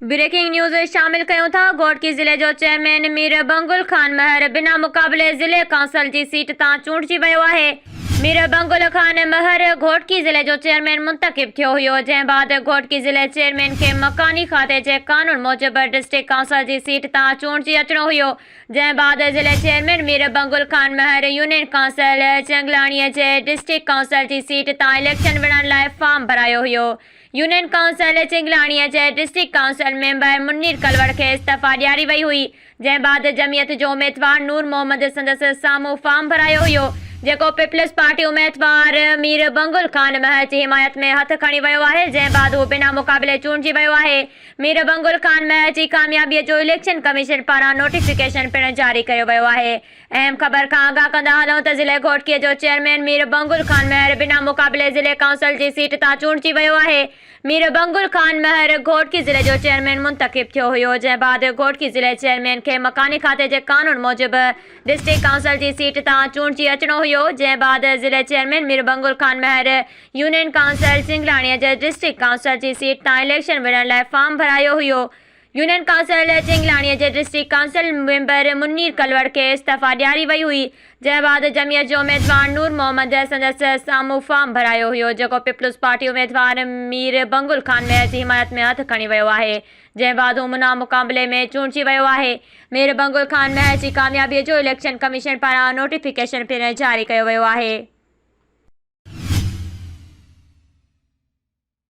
Breaking news शामिल कयूं था। घोटकी ज़िले जो चेयरमैन मीर बंगुल खान महर बिना मुक़ाबले ज़िले काउंसिल जी सीट तां चूंडिजी वियो आहे। मीर बंगुल खान महर घोटकी ज़िले जो चेयरमैन मुंतखब थियो हुयो, जंहिं बाद घोटकी ज़िले चेयरमैन खे मकानी खाते जे कानून मूजिब डिस्ट्रिक्ट काउंसिल जी सीट तां चूंडिजी अचणो हुयो। जंहिं बाद ज़िले चेयरमैन मीर बंगुल खान महर यूनियन काउंसिल चंगलाणीअ जे डिस्ट्रिक्ट काउंसिल जी सीट तां इलेक्शन विढ़ण लाइ फॉर्म भरायो हुयो। यूनियन काउंसिल चिंगलाणीअ जे डिस्ट्रिक्ट काउंसिल मेंबर मुन्नीर कलवड़ खे इस्तीफ़ा ॾियारी वई हुई, जंहिं बाद जमियत जो उम्मीदवार नूर मोहम्मद संदसि साम्हूं फॉर्म भरायो हुयो, जेको पीपल्स पार्टी उम्मीदवार मीर बंगुल खान महर जी हिमायत में हथ खणी वियो आहे। जंहिं बाद हू बिना मुक़ाबले चूंडिजी वियो आहे। मीर बंगुल खान महर जी कामयाबीअ जो इलेक्शन कमीशन पारां नोटिफिकेशन पिणु जारी कयो वियो आहे। अहम ख़बर खां आगाह कंदा हलूं त ज़िले घोटकीअ जो चेयरमैन मीर बंगुल खान महर बिना मुक़ाबले ज़िले काउंसिल जी सीट तां चूंडिजी वियो आहे। मीर बंगुल खान महर घोटकी ज़िले जो चेयरमैन मुंतखब थियो हुयो, जंहिं बाद घोटकी ज़िले चेयरमैन खे मकानी खाते जे कानून मूजिब डिस्ट्रिक्ट काउंसिल जी सीट तां चूंडिजी अचणो हुयो। जंहिं बाद ज़िले चेयरमैन मीर बंगुल खान महर यूनियन काउंसिल चिंगलाणीअ जे डिस्ट्रिक्ट काउंसिल जी सीट तां इलेक्शन विढ़ण लाइ फॉर्म भरायो हुयो। यूनियन काउंसिल चिंगलाणीअ जे डिस्ट्रिक्ट काउंसिल मेंबर मुन्नीर कलवड़ खे इस्तीफ़ा ॾियारी वई हुई, जंहिं बाद जमियत जो उम्मीदवार नूर मोहम्मद संदसि साम्हूं फॉर्म भरायो हुयो, जेको पीपल्स पार्टी उम्मीदवार मीर बंगुल खान महर जी हिमायत में हथ खणी वियो आहे। जंहिं बाद हू बिना मुक़ाबले में चूंडिजी वियो आहे। मीर बंगुल खान महर जी कामयाबीअ जो इलेक्शन कमीशन पारां नोटिफिकेशन पिणु जारी कयो वियो आहे।